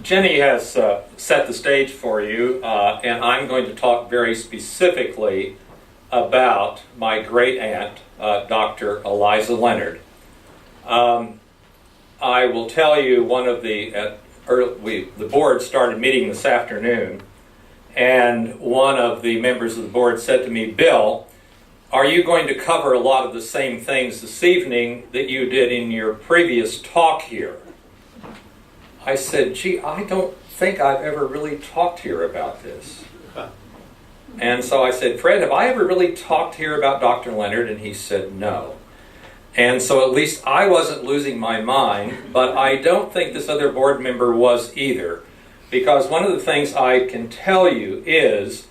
Jenny has set the stage for you, and I'm going to talk very specifically about my great aunt, Dr. Eliza Leonard. I will tell you, the board started meeting this afternoon, and one of the members of the board said to me, "Bill, are you going to cover a lot of the same things this evening that you did in your previous talk here?" I said, "Gee, I don't think I've ever really talked here about this." And so I said, "Fred, have I ever really talked here about Dr. Leonard?" And he said, "No." And so at least I wasn't losing my mind, but I don't think this other board member was either. Because one of the things I can tell you is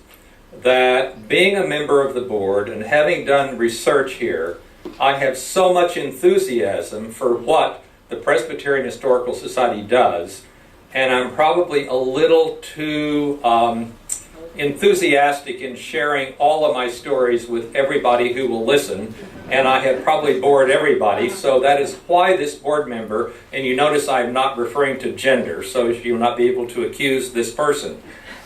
that being a member of the board and having done research here, I have so much enthusiasm for what the Presbyterian Historical Society does, and I'm probably a little too enthusiastic in sharing all of my stories with everybody who will listen, and I have probably bored everybody, so that is why this board member, and you notice I'm not referring to gender, so you'll not be able to accuse this person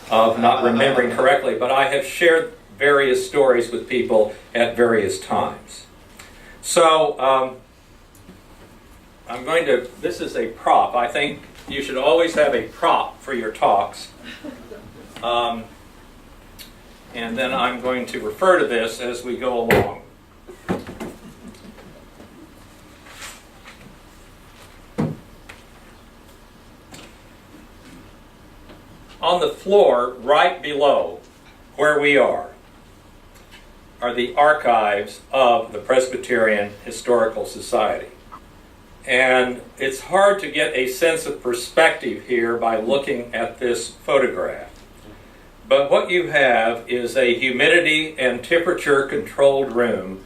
of not remembering correctly, but I have shared various stories with people at various times. So, this is a prop. I think you should always have a prop for your talks. And then I'm going to refer to this as we go along. On the floor, right below where we are the archives of the Presbyterian Historical Society. And it's hard to get a sense of perspective here by looking at this photograph. But what you have is a humidity and temperature controlled room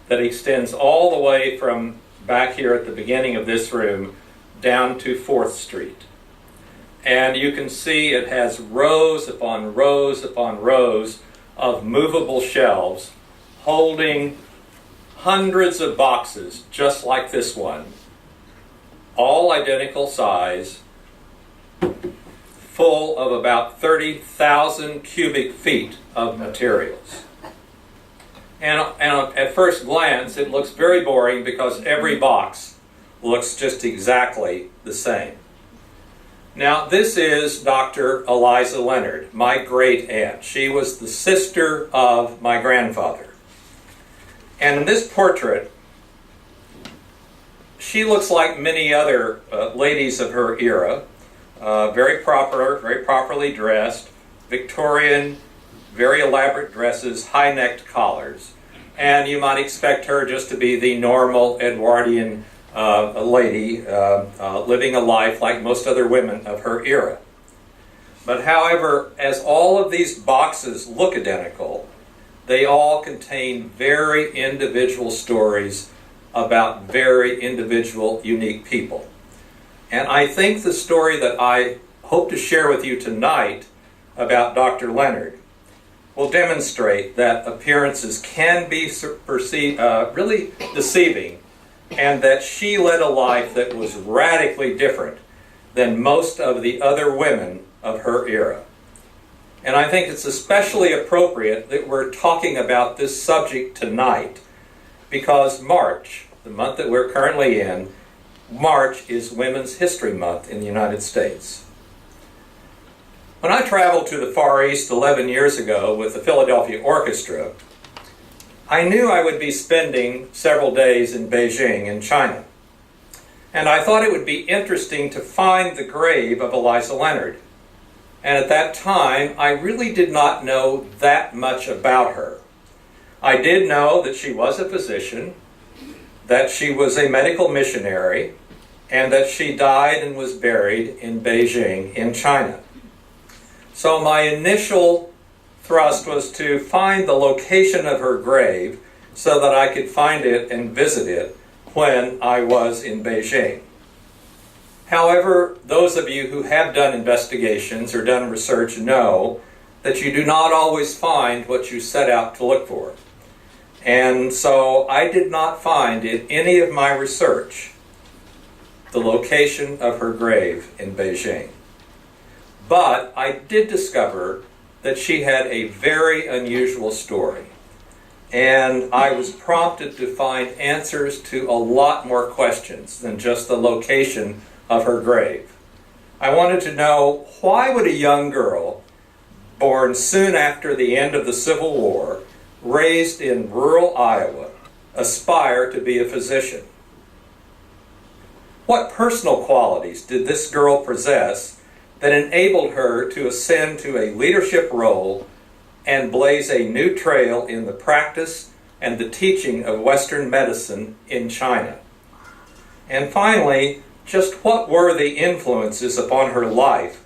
that extends all the way from back here at the beginning of this room down to 4th Street. And you can see it has rows upon rows upon rows of movable shelves holding hundreds of boxes just like this one, all identical size, full of about 30,000 cubic feet of materials. And at first glance, it looks very boring because every box looks just exactly the same. Now, this is Dr. Eliza Leonard, my great aunt. She was the sister of my grandfather. And in this portrait, she looks like many other ladies of her era. Very properly dressed, Victorian, very elaborate dresses, high-necked collars. And you might expect her just to be the normal Edwardian lady living a life like most other women of her era. But however, as all of these boxes look identical, they all contain very individual stories about very individual, unique people. And I think the story that I hope to share with you tonight about Dr. Leonard will demonstrate that appearances can be really deceiving, and that she led a life that was radically different than most of the other women of her era. And I think it's especially appropriate that we're talking about this subject tonight because March, the month that we're currently in, March is Women's History Month in the United States. When I traveled to the Far East 11 years ago with the Philadelphia Orchestra, I knew I would be spending several days in Beijing in China. And I thought it would be interesting to find the grave of Eliza Leonard. And at that time, I really did not know that much about her. I did know that she was a physician, that she was a medical missionary, and that she died and was buried in Beijing in China. So my initial thrust was to find the location of her grave so that I could find it and visit it when I was in Beijing. However, those of you who have done investigations or done research know that you do not always find what you set out to look for. And so I did not find in any of my research the location of her grave in Beijing. But I did discover that she had a very unusual story. And I was prompted to find answers to a lot more questions than just the location of her grave. I wanted to know, why would a young girl born soon after the end of the Civil War, raised in rural Iowa, aspire to be a physician? What personal qualities did this girl possess that enabled her to ascend to a leadership role and blaze a new trail in the practice and the teaching of Western medicine in China? And finally, just what were the influences upon her life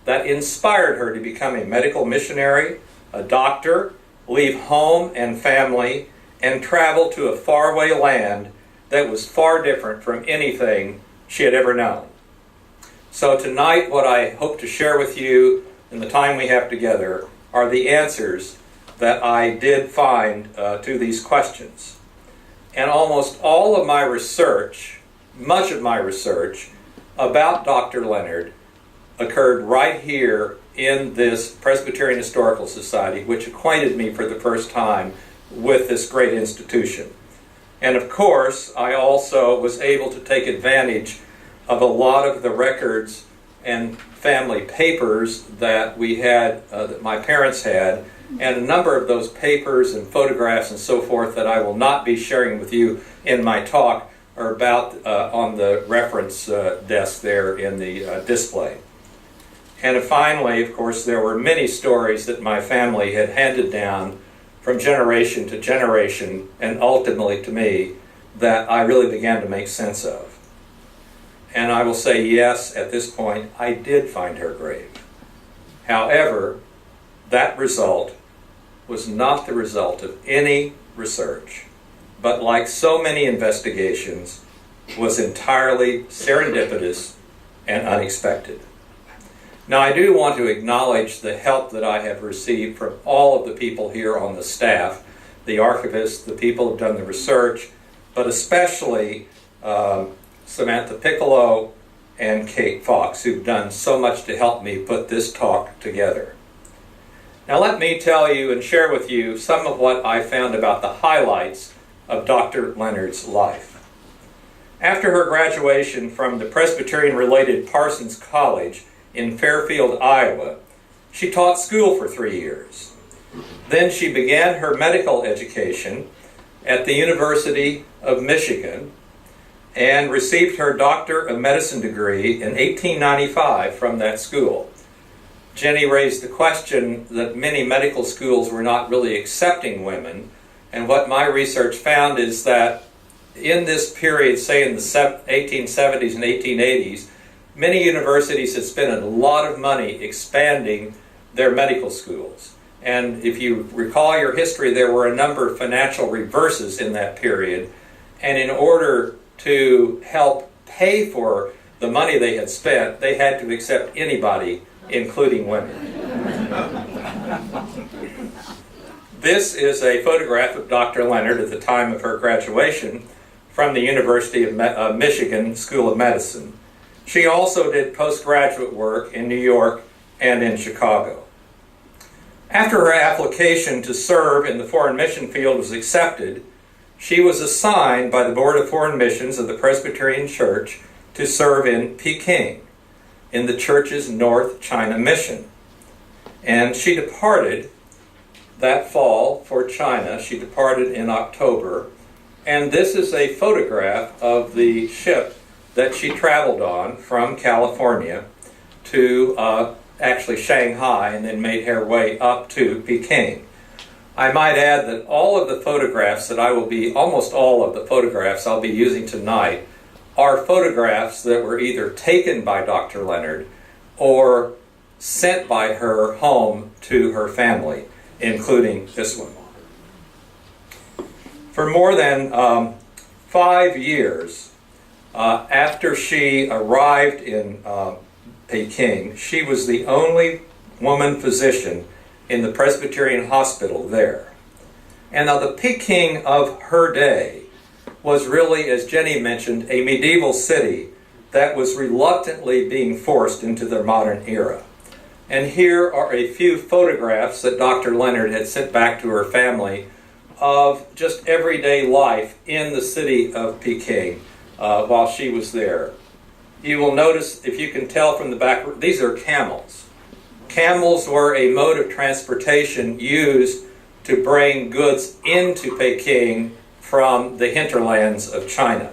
that inspired her to become a medical missionary, a doctor, leave home and family, and travel to a faraway land that was far different from anything she had ever known? So tonight, what I hope to share with you in the time we have together are the answers that I did find to these questions. And almost all of my research, much of my research about Dr. Leonard occurred right here in this Presbyterian Historical Society, which acquainted me for the first time with this great institution. And of course, I also was able to take advantage of a lot of the records and family papers that we had, that my parents had, and a number of those papers and photographs and so forth that I will not be sharing with you in my talk are about on the reference desk there in the display. And finally, of course, there were many stories that my family had handed down from generation to generation, and ultimately to me, that I really began to make sense of. And I will say, yes, at this point, I did find her grave. However, that result was not the result of any research, but like so many investigations, was entirely serendipitous and unexpected. Now, I do want to acknowledge the help that I have received from all of the people here on the staff, the archivists, the people who have done the research, but especially Samantha Piccolo and Kate Fox, who've done so much to help me put this talk together. Now, let me tell you and share with you some of what I found about the highlights of Dr. Leonard's life. After her graduation from the Presbyterian-related Parsons College in Fairfield, Iowa, she taught school for 3 years. Then she began her medical education at the University of Michigan and received her Doctor of Medicine degree in 1895 from that school. Jenny raised the question that many medical schools were not really accepting women, and what my research found is that in this period, say in the 1870s and 1880s, many universities had spent a lot of money expanding their medical schools. And if you recall your history, there were a number of financial reverses in that period. And in order to help pay for the money they had spent, they had to accept anybody, including women. This is a photograph of Dr. Leonard at the time of her graduation from the University of Michigan School of Medicine. She also did postgraduate work in New York and in Chicago. After her application to serve in the foreign mission field was accepted, she was assigned by the Board of Foreign Missions of the Presbyterian Church to serve in Peking, in the church's North China mission. And she departed that fall for China. She departed in October. And this is a photograph of the ship that she traveled on from California to actually Shanghai, and then made her way up to Peking. I might add that all of the photographs that almost all of the photographs I'll be using tonight are photographs that were either taken by Dr. Leonard or sent by her home to her family, including this one. For more than 5 years after she arrived in Peking, she was the only woman physician in the Presbyterian hospital there. And now the Peking of her day was really, as Jenny mentioned, a medieval city that was reluctantly being forced into the modern era. And here are a few photographs that Dr. Leonard had sent back to her family of just everyday life in the city of Peking while she was there. You will notice, if you can tell from the back, these are camels. Camels were a mode of transportation used to bring goods into Peking from the hinterlands of China.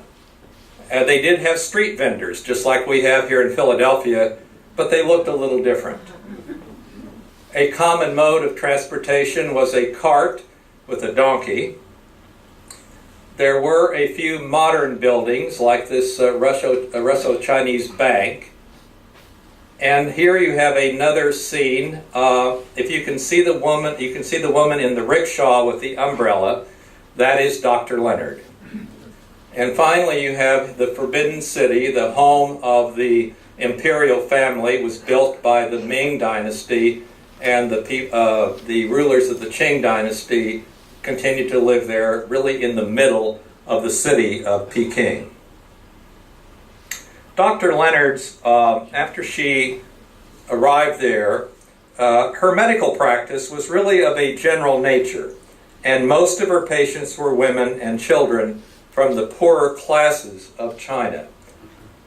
They did have street vendors, just like we have here in Philadelphia, but they looked a little different. A common mode of transportation was a cart with a donkey. There were a few modern buildings, like this Russo-Chinese bank. And here you have another scene. If you can see the woman, you can see the woman in the rickshaw with the umbrella. That is Dr. Leonard. And finally, you have the Forbidden City, the home of the imperial family. It was built by the Ming Dynasty, and the rulers of the Qing Dynasty continued to live there, really in the middle of the city of Peking. Dr. Leonard's, after she arrived there, her medical practice was really of a general nature, and most of her patients were women and children from the poorer classes of China.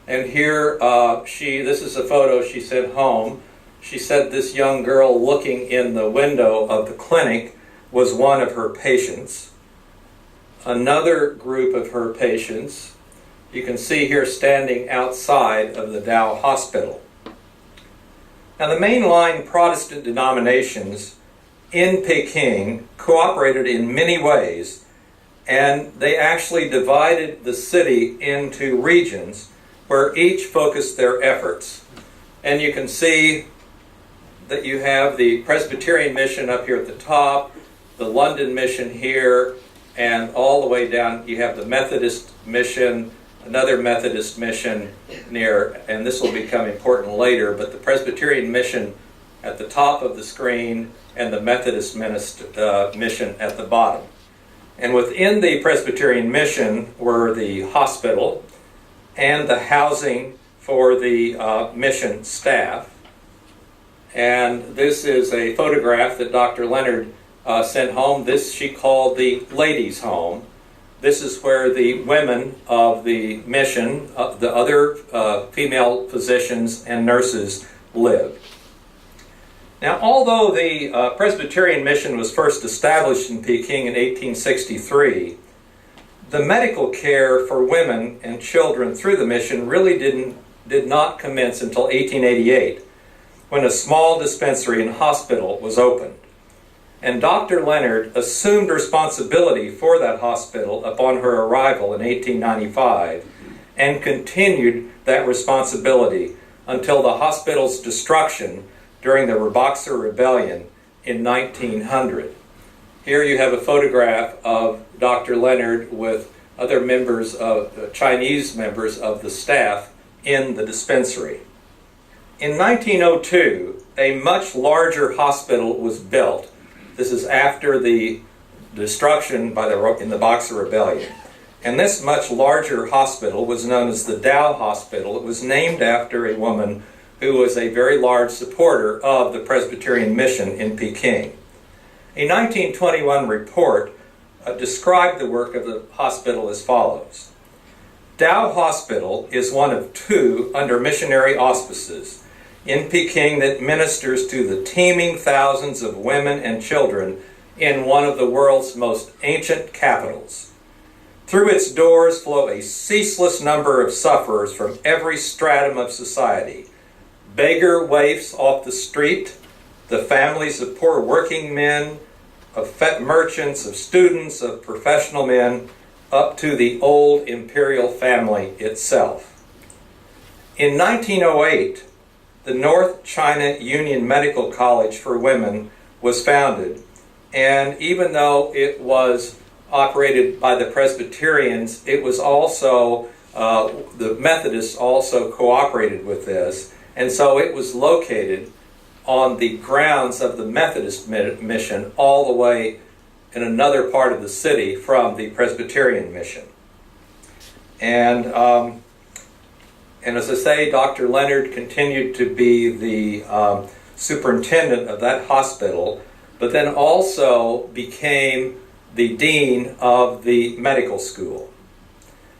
And here, this is a photo she sent home. She said this young girl looking in the window of the clinic was one of her patients. Another group of her patients, you can see here standing outside of the Dao Hospital. Now, the mainline Protestant denominations in Peking cooperated in many ways, and they actually divided the city into regions where each focused their efforts. And you can see that you have the Presbyterian mission up here at the top, the London mission here, and all the way down you have the Methodist mission, another Methodist mission near, and this will become important later, but the Presbyterian mission at the top of the screen and the Methodist mission at the bottom. And within the Presbyterian mission were the hospital and the housing for the mission staff. And this is a photograph that Dr. Leonard sent home. This she called the ladies' home. This is where the women of the mission, the other female physicians and nurses lived. Now, although the Presbyterian mission was first established in Peking in 1863, the medical care for women and children through the mission really did not commence until 1888, when a small dispensary and hospital was opened. And Dr. Leonard assumed responsibility for that hospital upon her arrival in 1895 and continued that responsibility until the hospital's destruction during the Boxer Rebellion in 1900. Here you have a photograph of Dr. Leonard with other members of Chinese members of the staff in the dispensary. In 1902, a much larger hospital was built. This is after the destruction in the Boxer Rebellion. And this much larger hospital was known as the Dao Hospital. It was named after a woman who was a very large supporter of the Presbyterian mission in Peking. A 1921 report described the work of the hospital as follows. Dao Hospital is one of two under missionary auspices in Peking that ministers to the teeming thousands of women and children in one of the world's most ancient capitals. Through its doors flow a ceaseless number of sufferers from every stratum of society. Beggar waifs off the street, the families of poor working men, of merchants, of students, of professional men, up to the old imperial family itself. In 1908, the North China Union Medical College for Women was founded, and even though it was operated by the Presbyterians, it was also, the Methodists also cooperated with this, and so it was located on the grounds of the Methodist mission all the way in another part of the city from the Presbyterian mission. And as I say, Dr. Leonard continued to be the superintendent of that hospital, but then also became the dean of the medical school.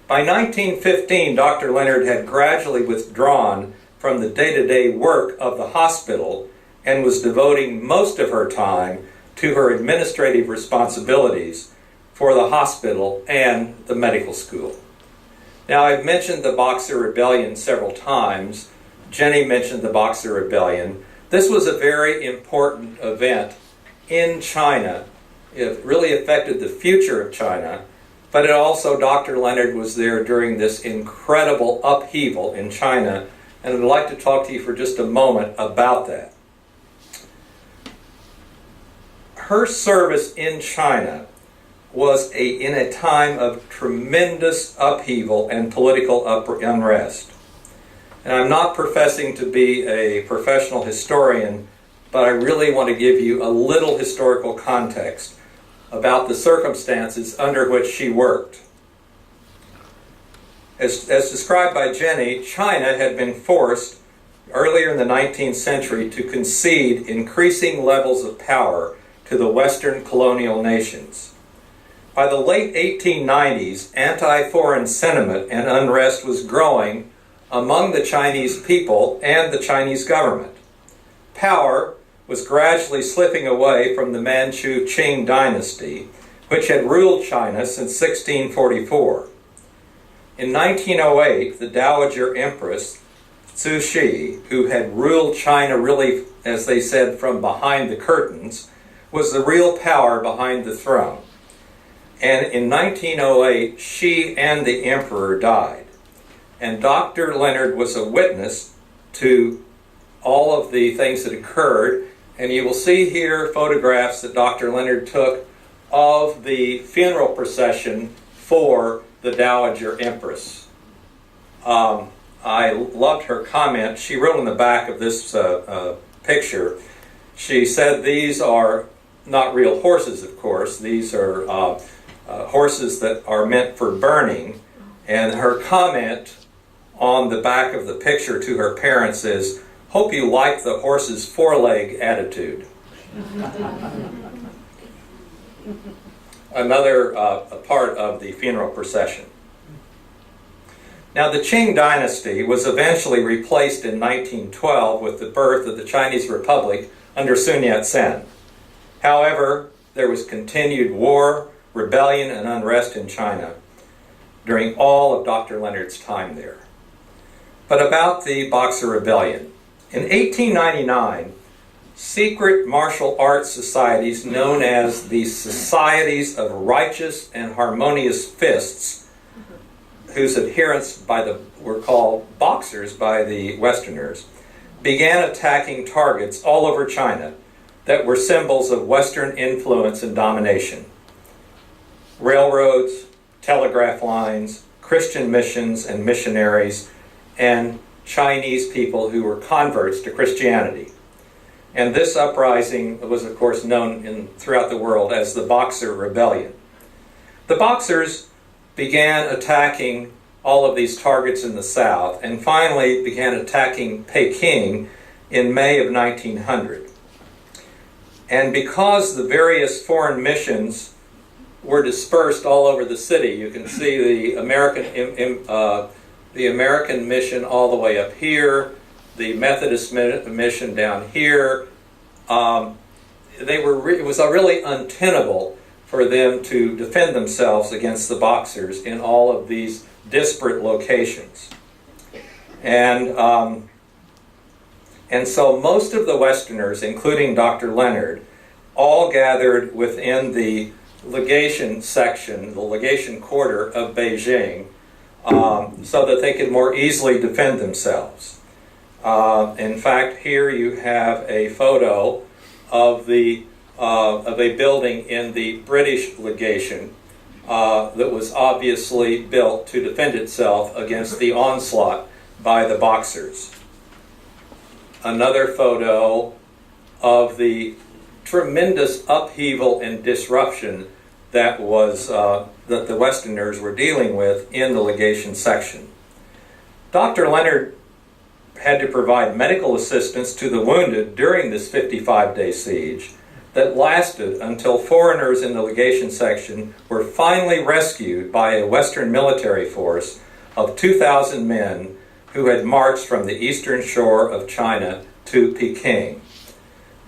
By 1915, Dr. Leonard had gradually withdrawn from the day-to-day work of the hospital and was devoting most of her time to her administrative responsibilities for the hospital and the medical school. Now, I've mentioned the Boxer Rebellion several times. Jenny mentioned the Boxer Rebellion. This was a very important event in China. It really affected the future of China, but it also, Dr. Leonard was there during this incredible upheaval in China, and I'd like to talk to you for just a moment about that. Her service in China was in a time of tremendous upheaval and political unrest. And I'm not professing to be a professional historian, but I really want to give you a little historical context about the circumstances under which she worked. As described by Jenny, China had been forced earlier in the 19th century to concede increasing levels of power to the Western colonial nations. By the late 1890s, anti-foreign sentiment and unrest was growing among the Chinese people and the Chinese government. Power was gradually slipping away from the Manchu Qing dynasty, which had ruled China since 1644. In 1908, the Dowager Empress Cixi, who had ruled China really, as they said, from behind the curtains, was the real power behind the throne. And in 1908, she and the emperor died. And Dr. Leonard was a witness to all of the things that occurred. And you will see here photographs that Dr. Leonard took of the funeral procession for the Dowager Empress. I loved her comment. She wrote in the back of this picture, she said, "These are not real horses, of course. These are horses that are meant for burning." And her comment on the back of the picture to her parents is, "Hope you like the horse's foreleg attitude." Another part of the funeral procession. Now, the Qing dynasty was eventually replaced in 1912 with the birth of the Chinese Republic under Sun Yat-sen. However, there was continued war, rebellion, and unrest in China during all of Dr. Leonard's time there. But about the Boxer Rebellion. In 1899, secret martial arts societies known as the Societies of Righteous and Harmonious Fists, whose adherents were called boxers by the Westerners, began attacking targets all over China that were symbols of Western influence and domination. Railroads, telegraph lines, Christian missions and missionaries, and Chinese people who were converts to Christianity. And this uprising was, of course, known throughout the world as the Boxer Rebellion. The Boxers began attacking all of these targets in the south and finally began attacking Peking in May of 1900. And because the various foreign missions were dispersed all over the city, you can see the American mission all the way up here, the Methodist mission down here. It was really untenable for them to defend themselves against the Boxers in all of these disparate locations. And so most of the Westerners, including Dr. Leonard, all gathered within the legation section, the legation quarter of Beijing, so that they could more easily defend themselves. In fact, here you have a photo of a building in the British legation that was obviously built to defend itself against the onslaught by the Boxers. Another photo of the tremendous upheaval and disruption that the Westerners were dealing with in the legation section. Dr. Leonard had to provide medical assistance to the wounded during this 55-day siege that lasted until foreigners in the legation section were finally rescued by a Western military force of 2,000 men who had marched from the eastern shore of China to Peking.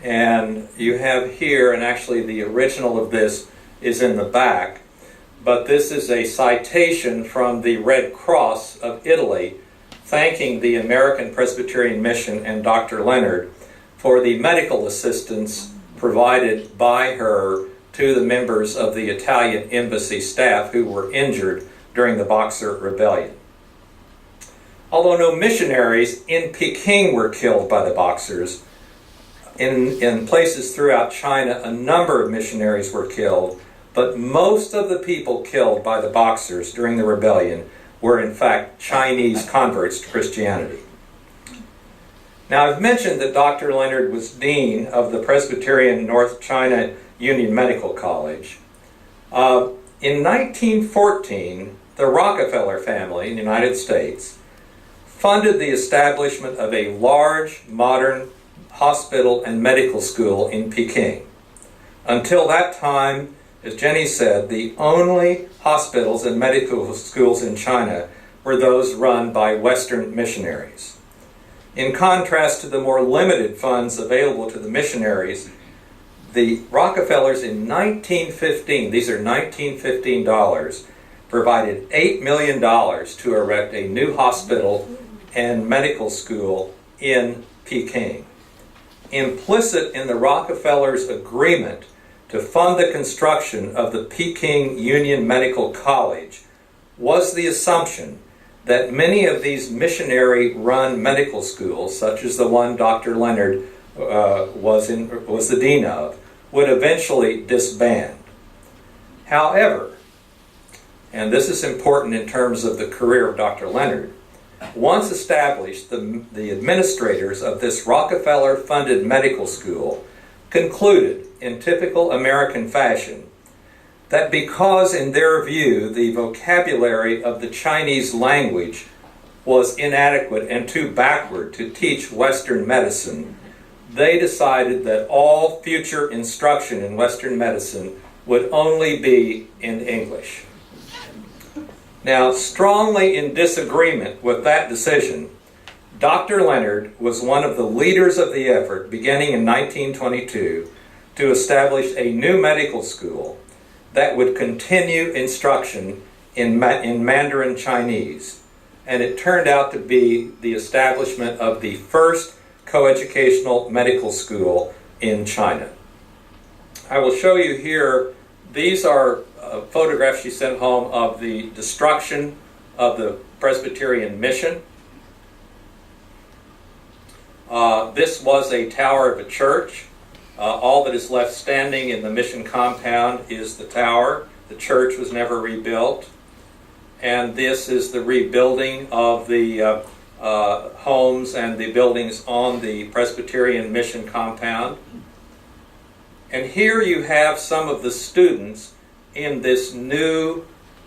And you have here, and actually the original of this is in the back, but this is a citation from the Red Cross of Italy thanking the American Presbyterian Mission and Dr. Leonard for the medical assistance provided by her to the members of the Italian embassy staff who were injured during the Boxer Rebellion. Although no missionaries in Peking were killed by the Boxers, in places throughout China a number of missionaries were killed, but most of the people killed by the Boxers during the rebellion were in fact Chinese converts to Christianity. Now, I've mentioned that Dr. Leonard was dean of the Presbyterian North China Union Medical College. In 1914, the Rockefeller family in the United States funded the establishment of a large, modern hospital and medical school in Peking. Until that time, as Jenny said, the only hospitals and medical schools in China were those run by Western missionaries. In contrast to the more limited funds available to the missionaries, the Rockefellers in 1915, these are 1915 dollars, provided $8 million to erect a new hospital and medical school in Peking. Implicit in the Rockefellers' agreement to fund the construction of the Peking Union Medical College was the assumption that many of these missionary-run medical schools, such as the one Dr. Leonard was the dean of, would eventually disband. However, and this is important in terms of the career of Dr. Leonard, once established, the administrators of this Rockefeller-funded medical school concluded, in typical American fashion, that because, in their view, the vocabulary of the Chinese language was inadequate and too backward to teach Western medicine, they decided that all future instruction in Western medicine would only be in English. Now, strongly in disagreement with that decision, Dr. Leonard was one of the leaders of the effort, beginning in 1922, to establish a new medical school that would continue instruction in Mandarin Chinese. And it turned out to be the establishment of the first coeducational medical school in China. I will show you here, these are photographs she sent home of the destruction of the Presbyterian mission. This was a tower of a church. All that is left standing in the mission compound is the tower. The church was never rebuilt. And this is the rebuilding of the homes and the buildings on the Presbyterian mission compound. And here you have some of the students in this new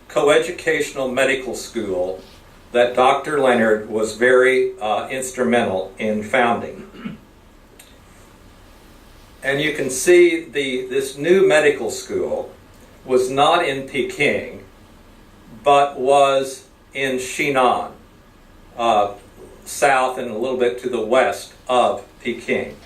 coeducational medical school that Dr. Leonard was very instrumental in founding. And you can see this new medical school was not in Peking, but was in Xinan, south and a little bit to the west of Peking.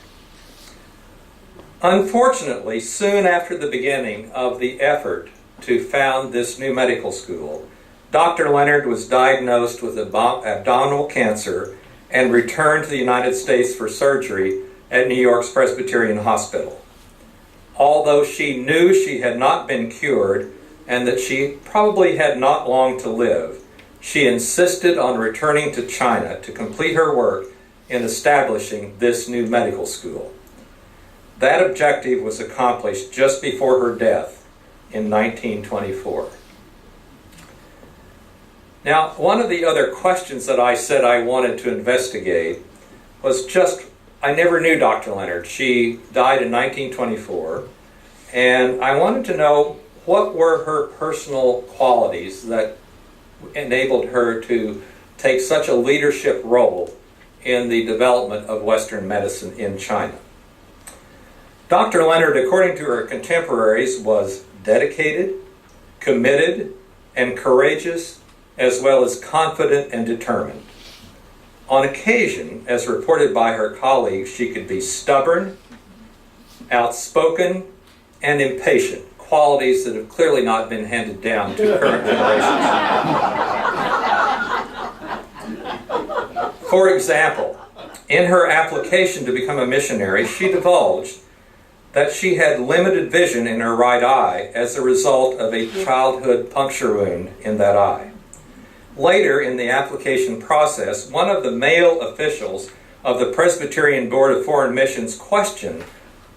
Unfortunately, soon after the beginning of the effort to found this new medical school, Dr. Leonard was diagnosed with abdominal cancer and returned to the United States for surgery at New York's Presbyterian Hospital. Although she knew she had not been cured and that she probably had not long to live, she insisted on returning to China to complete her work in establishing this new medical school. That objective was accomplished just before her death in 1924. Now, one of the other questions that I said I wanted to investigate was I never knew Dr. Leonard. She died in 1924, and I wanted to know what were her personal qualities that enabled her to take such a leadership role in the development of Western medicine in China. Dr. Leonard, according to her contemporaries, was dedicated, committed, and courageous, as well as confident and determined. On occasion, as reported by her colleagues, she could be stubborn, outspoken, and impatient, qualities that have clearly not been handed down to current generations. For example, in her application to become a missionary, she divulged that she had limited vision in her right eye as a result of a childhood puncture wound in that eye. Later in the application process, one of the male officials of the Presbyterian Board of Foreign Missions questioned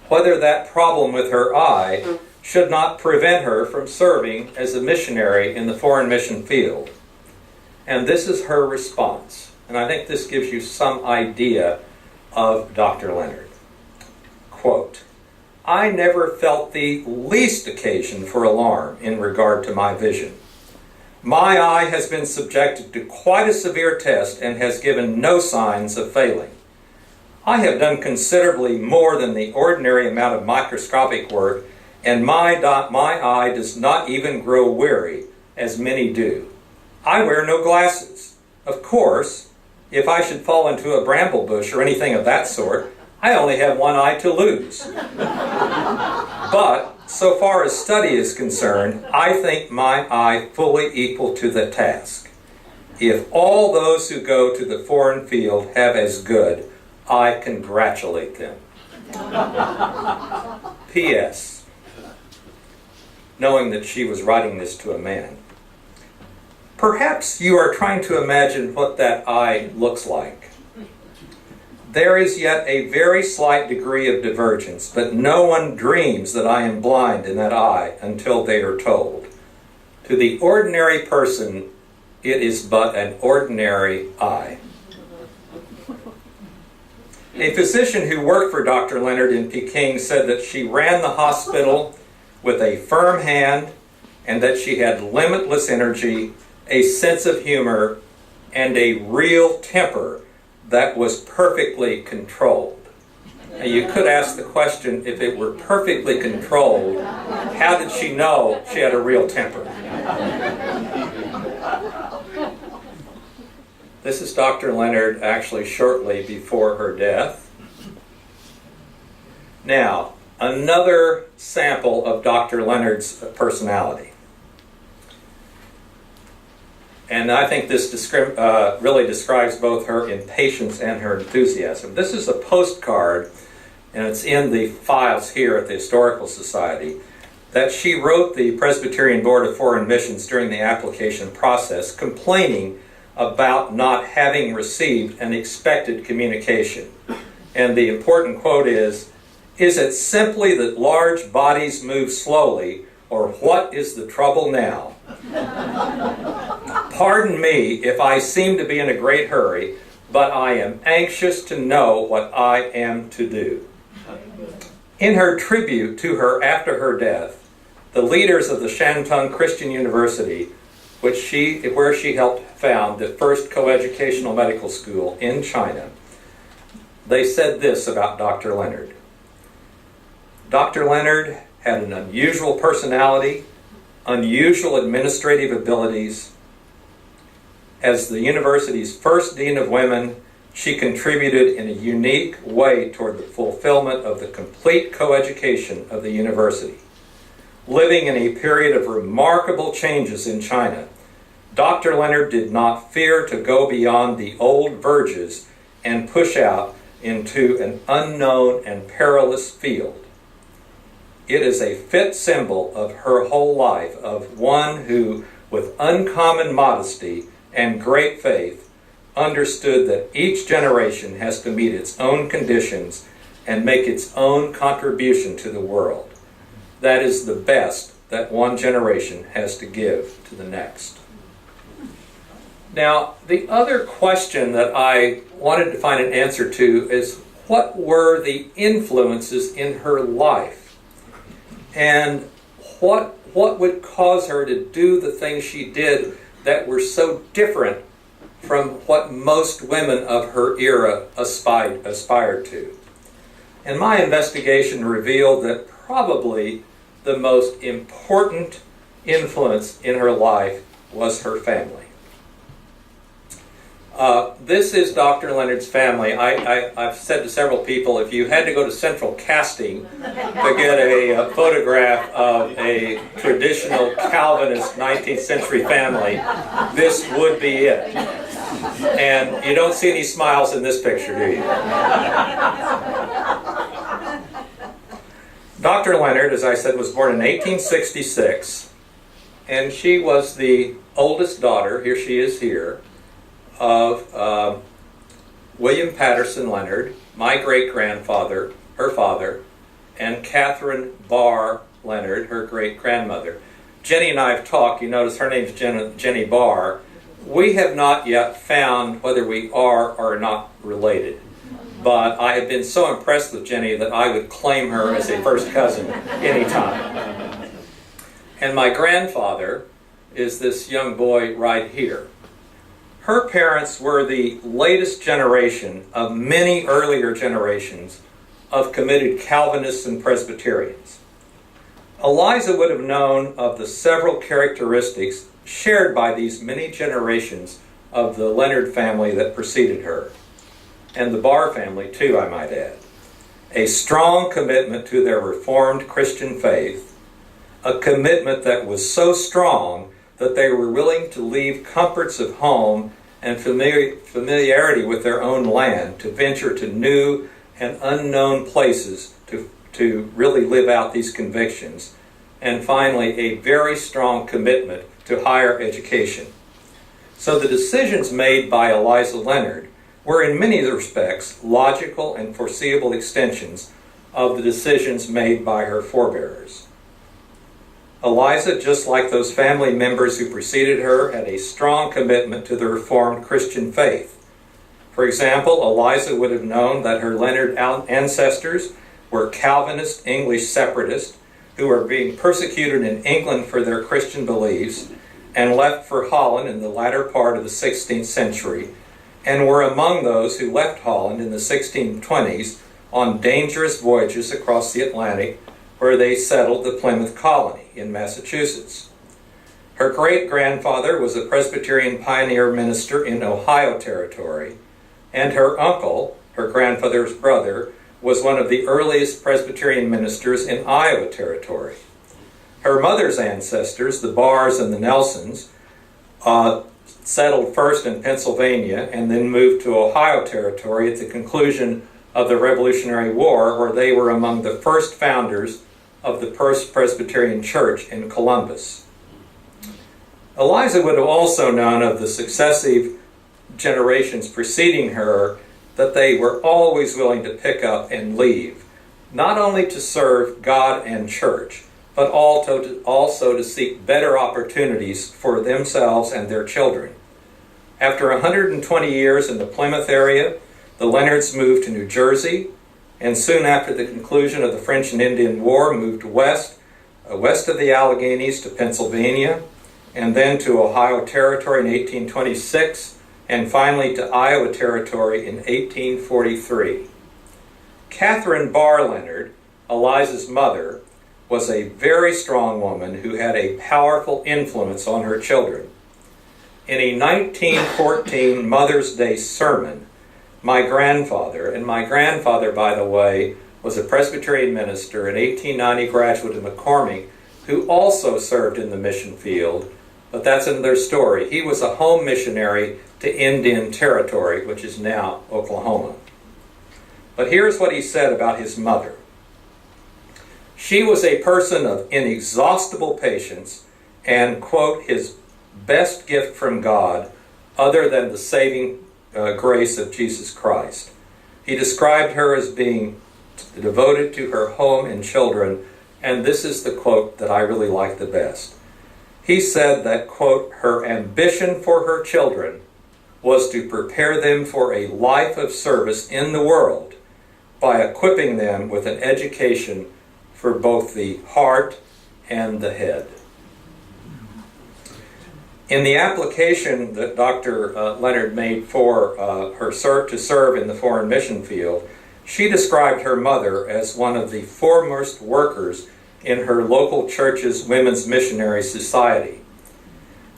whether that problem with her eye should not prevent her from serving as a missionary in the foreign mission field. And this is her response. And I think this gives you some idea of Dr. Leonard. Quote, "I never felt the least occasion for alarm in regard to my vision. My eye has been subjected to quite a severe test and has given no signs of failing. I have done considerably more than the ordinary amount of microscopic work, and my eye does not even grow weary, as many do. I wear no glasses. Of course, if I should fall into a bramble bush or anything of that sort, I only have one eye to lose. But, so far as study is concerned, I think my eye fully equal to the task. If all those who go to the foreign field have as good, I congratulate them." P.S. Knowing that she was writing this to a man. Perhaps you are trying to imagine what that eye looks like. There is yet a very slight degree of divergence, but no one dreams that I am blind in that eye until they are told. To the ordinary person, it is but an ordinary eye. A physician who worked for Dr. Leonard in Peking said that she ran the hospital with a firm hand and that she had limitless energy, a sense of humor, and a real temper that was perfectly controlled. Now, you could ask the question, if it were perfectly controlled, how did she know she had a real temper? This is Dr. Leonard actually shortly before her death. Now, another sample of Dr. Leonard's personality. And I think this really describes both her impatience and her enthusiasm. This is a postcard, and it's in the files here at the Historical Society, that she wrote the Presbyterian Board of Foreign Missions during the application process, complaining about not having received an expected communication. And the important quote is it simply that large bodies move slowly, or what is the trouble now? Pardon me if I seem to be in a great hurry, but I am anxious to know what I am to do." In her tribute to her after her death, the leaders of the Shantung Christian University, where she helped found the first coeducational medical school in China, they said this about Dr. Leonard. Dr. Leonard had an unusual personality, unusual administrative abilities. As the university's first dean of women, she contributed in a unique way toward the fulfillment of the complete coeducation of the university. Living in a period of remarkable changes in China, Dr. Leonard did not fear to go beyond the old verges and push out into an unknown and perilous field. It is a fit symbol of her whole life, of one who, with uncommon modesty and great faith, understood that each generation has to meet its own conditions and make its own contribution to the world. That is the best that one generation has to give to the next. Now, the other question that I wanted to find an answer to is, what were the influences in her life? And what would cause her to do the things she did that were so different from what most women of her era aspired to. And my investigation revealed that probably the most important influence in her life was her family. This is Dr. Leonard's family. I've said to several people, if you had to go to Central Casting to get a photograph of a traditional Calvinist 19th century family, this would be it. And you don't see any smiles in this picture, do you? Dr. Leonard, as I said, was born in 1866, and she was the oldest daughter, here she is here, of William Patterson Leonard, my great-grandfather, her father, and Catherine Barr Leonard, her great-grandmother. Jenny and I have talked. You notice her name's Jenny Barr. We have not yet found whether we are or are not related. But I have been so impressed with Jenny that I would claim her as a first cousin anytime. And my grandfather is this young boy right here. Her parents were the latest generation of many earlier generations of committed Calvinists and Presbyterians. Eliza would have known of the several characteristics shared by these many generations of the Leonard family that preceded her, and the Barr family too, I might add. A strong commitment to their Reformed Christian faith, a commitment that was so strong that they were willing to leave comforts of home and familiarity with their own land to venture to new and unknown places to really live out these convictions. And finally, a very strong commitment to higher education. So the decisions made by Eliza Leonard were in many respects logical and foreseeable extensions of the decisions made by her forebears. Eliza, just like those family members who preceded her, had a strong commitment to the Reformed Christian faith. For example, Eliza would have known that her Leonard ancestors were Calvinist English separatists who were being persecuted in England for their Christian beliefs and left for Holland in the latter part of the 16th century, and were among those who left Holland in the 1620s on dangerous voyages across the Atlantic, where they settled the Plymouth colony in Massachusetts. Her great-grandfather was a Presbyterian pioneer minister in Ohio Territory, and her uncle, her grandfather's brother, was one of the earliest Presbyterian ministers in Iowa Territory. Her mother's ancestors, the Barrs and the Nelsons, settled first in Pennsylvania and then moved to Ohio Territory at the conclusion of the Revolutionary War, where they were among the first founders of the First Presbyterian Church in Columbus. Eliza would have also known of the successive generations preceding her that they were always willing to pick up and leave, not only to serve God and church, but also to seek better opportunities for themselves and their children. After 120 years in the Plymouth area, the Leonards moved to New Jersey, and soon after the conclusion of the French and Indian War moved west of the Alleghenies to Pennsylvania, and then to Ohio Territory in 1826, and finally to Iowa Territory in 1843. Catherine Barr Leonard, Eliza's mother, was a very strong woman who had a powerful influence on her children. In a 1914 Mother's Day sermon, my grandfather, by the way, was a Presbyterian minister, an 1890 graduate of McCormick, who also served in the mission field, but that's another story. He was a home missionary to Indian Territory, which is now Oklahoma. But here's what he said about his mother. She was a person of inexhaustible patience and, quote, his best gift from God, other than the saving grace of Jesus Christ. He described her as being devoted to her home and children, and this is the quote that I really like the best. He said that, quote, her ambition for her children was to prepare them for a life of service in the world by equipping them with an education for both the heart and the head. In the application that Dr. Leonard made for her to serve in the foreign mission field, she described her mother as one of the foremost workers in her local church's Women's Missionary Society.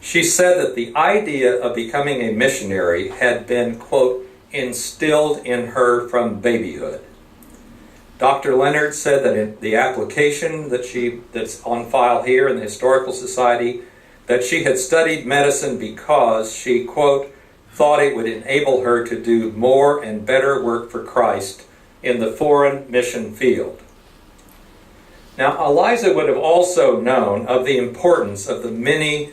She said that the idea of becoming a missionary had been, quote, instilled in her from babyhood. Dr. Leonard said that in the application that's on file here in the Historical Society, that she had studied medicine because she, quote, thought it would enable her to do more and better work for Christ in the foreign mission field. Now, Eliza would have also known of the importance of the many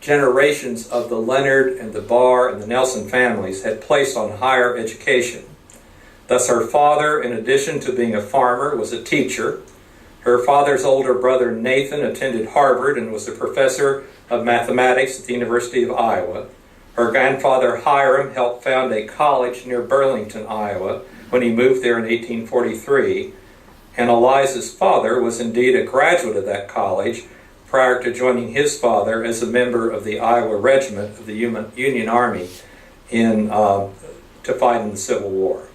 generations of the Leonard and the Barr and the Nelson families had placed on higher education. Thus, her father, in addition to being a farmer, was a teacher. Her father's older brother, Nathan, attended Harvard and was a professor of mathematics at the University of Iowa. Her grandfather, Hiram, helped found a college near Burlington, Iowa, when he moved there in 1843. And Eliza's father was indeed a graduate of that college prior to joining his father as a member of the Iowa Regiment of the Union Army to fight in the Civil War.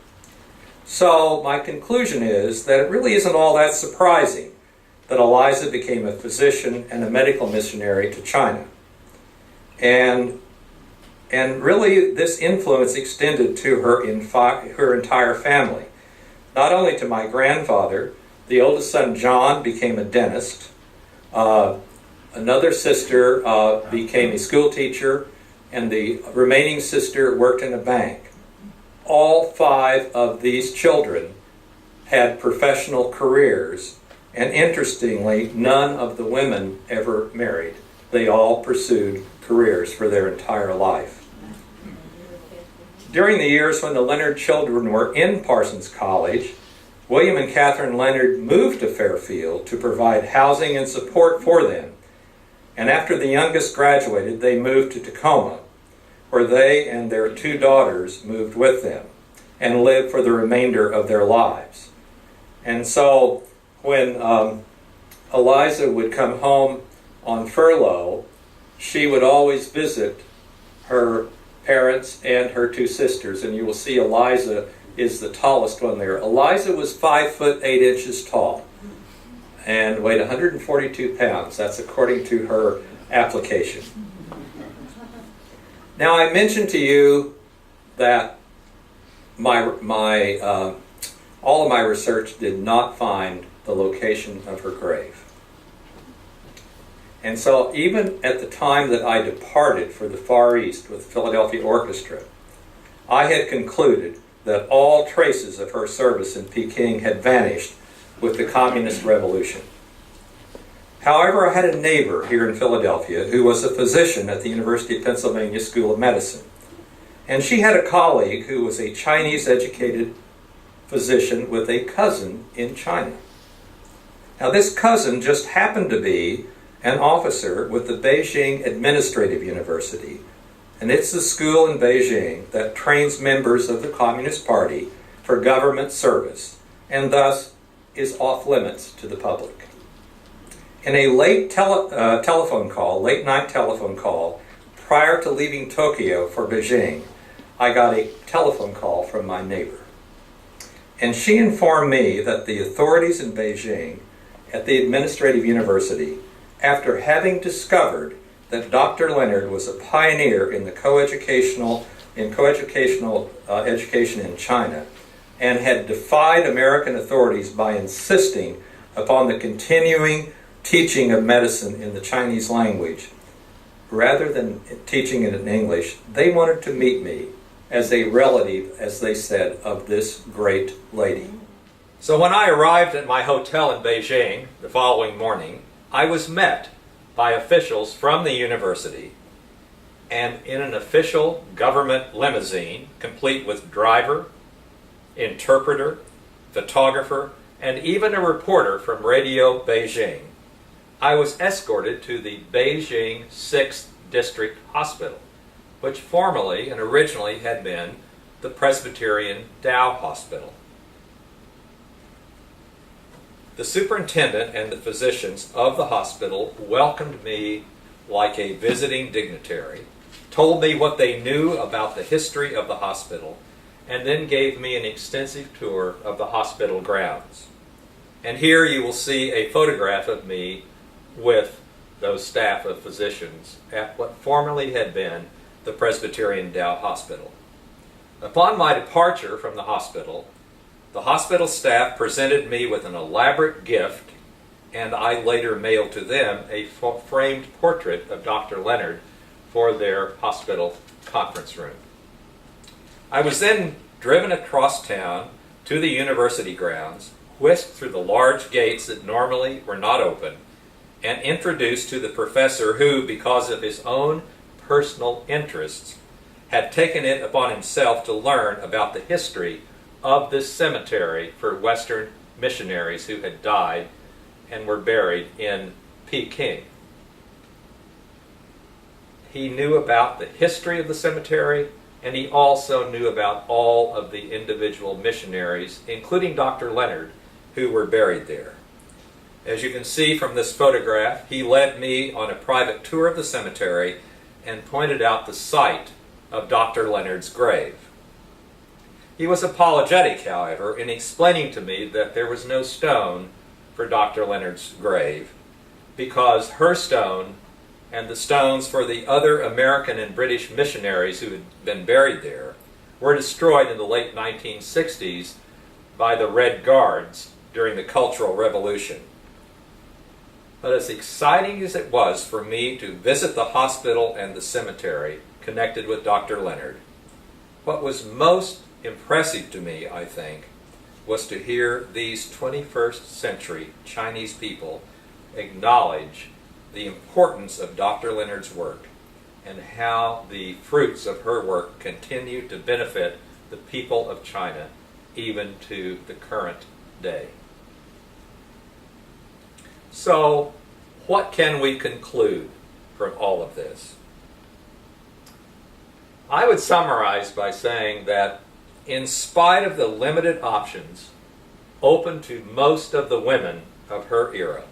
So my conclusion is that it really isn't all that surprising that Eliza became a physician and a medical missionary to China. And really this influence extended to her entire family. Not only to my grandfather, the oldest son John became a dentist. Another sister became a school teacher, and the remaining sister worked in a bank. All 5 of these children had professional careers, and interestingly, none of the women ever married. They all pursued careers for their entire life. During the years when the Leonard children were in Parsons College, William and Catherine Leonard moved to Fairfield to provide housing and support for them. And after the youngest graduated, they moved to Tacoma, where they and their 2 daughters moved with them and lived for the remainder of their lives. And so when Eliza would come home on furlough, she would always visit her parents and her 2 sisters. And you will see Eliza is the tallest one there. Eliza was 5 foot 8 inches tall and weighed 142 pounds. That's according to her application. Now, I mentioned to you that all of my research did not find the location of her grave. And so even at the time that I departed for the Far East with the Philadelphia Orchestra, I had concluded that all traces of her service in Peking had vanished with the Communist Revolution. However, I had a neighbor here in Philadelphia who was a physician at the University of Pennsylvania School of Medicine. And she had a colleague who was a Chinese-educated physician with a cousin in China. Now, this cousin just happened to be an officer with the Beijing Administrative University. And it's the school in Beijing that trains members of the Communist Party for government service, and thus is off limits to the public. In a late night telephone call, prior to leaving Tokyo for Beijing, I got a telephone call from my neighbor. And she informed me that the authorities in Beijing at the Administrative University, after having discovered that Dr. Leonard was a pioneer in the coeducational education in China, and had defied American authorities by insisting upon the continuing teaching of medicine in the Chinese language, rather than teaching it in English, they wanted to meet me as a relative, as they said, of this great lady. So when I arrived at my hotel in Beijing the following morning, I was met by officials from the university and in an official government limousine, complete with driver, interpreter, photographer, and even a reporter from Radio Beijing. I was escorted to the Beijing 6th District Hospital, which formerly and originally had been the Presbyterian Dow Hospital. The superintendent and the physicians of the hospital welcomed me like a visiting dignitary, told me what they knew about the history of the hospital, and then gave me an extensive tour of the hospital grounds. And here you will see a photograph of me with those staff of physicians at what formerly had been the Presbyterian Hospital. Upon my departure from the hospital staff presented me with an elaborate gift, and I later mailed to them a framed portrait of Dr. Leonard for their hospital conference room. I was then driven across town to the university grounds, whisked through the large gates that normally were not open, and introduced to the professor who, because of his own personal interests, had taken it upon himself to learn about the history of this cemetery for Western missionaries who had died and were buried in Peking. He knew about the history of the cemetery, and he also knew about all of the individual missionaries, including Dr. Leonard, who were buried there. As you can see from this photograph, he led me on a private tour of the cemetery and pointed out the site of Dr. Leonard's grave. He was apologetic, however, in explaining to me that there was no stone for Dr. Leonard's grave because her stone and the stones for the other American and British missionaries who had been buried there were destroyed in the late 1960s by the Red Guards during the Cultural Revolution. But as exciting as it was for me to visit the hospital and the cemetery connected with Dr. Leonard, what was most impressive to me, I think, was to hear these 21st century Chinese people acknowledge the importance of Dr. Leonard's work and how the fruits of her work continue to benefit the people of China even to the current day. So, what can we conclude from all of this? I would summarize by saying that in spite of the limited options open to most of the women of her era,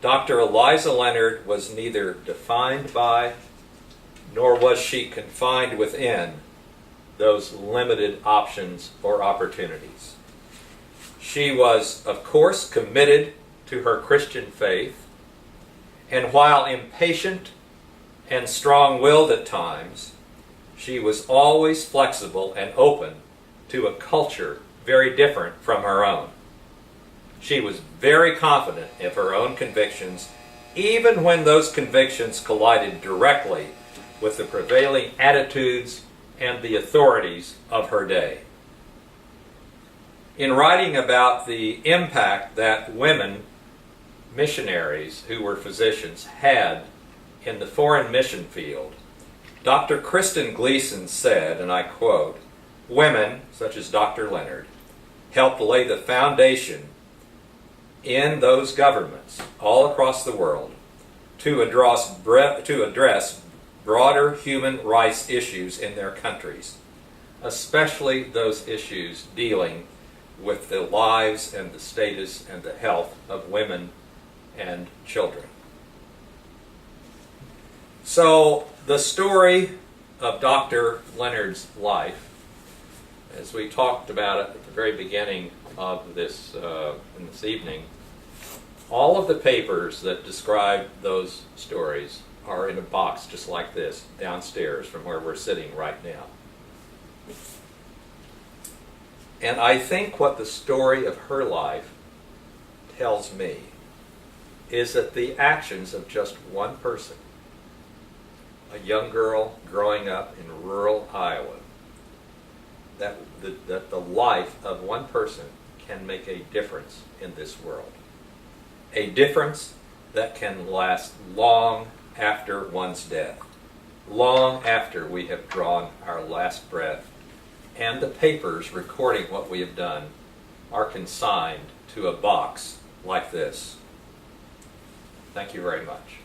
Dr. Eliza Leonard was neither defined by nor was she confined within those limited options or opportunities. She was, of course, committed to her Christian faith, and while impatient and strong-willed at times, she was always flexible and open to a culture very different from her own. She was very confident of her own convictions, even when those convictions collided directly with the prevailing attitudes and the authorities of her day. In writing about the impact that women missionaries who were physicians had in the foreign mission field, Dr. Kristen Gleason said, and I quote, "Women, such as Dr. Leonard, helped lay the foundation in those governments all across the world to address broader human rights issues in their countries, especially those issues dealing with the lives and the status and the health of women and children." So the story of Dr. Leonard's life, as we talked about it at the very beginning of this evening, all of the papers that describe those stories are in a box just like this downstairs from where we're sitting right now. And I think what the story of her life tells me is that the actions of just one person, a young girl growing up in rural Iowa, that the life of one person can make a difference in this world. A difference that can last long after one's death, long after we have drawn our last breath, and the papers recording what we have done are consigned to a box like this. Thank you very much.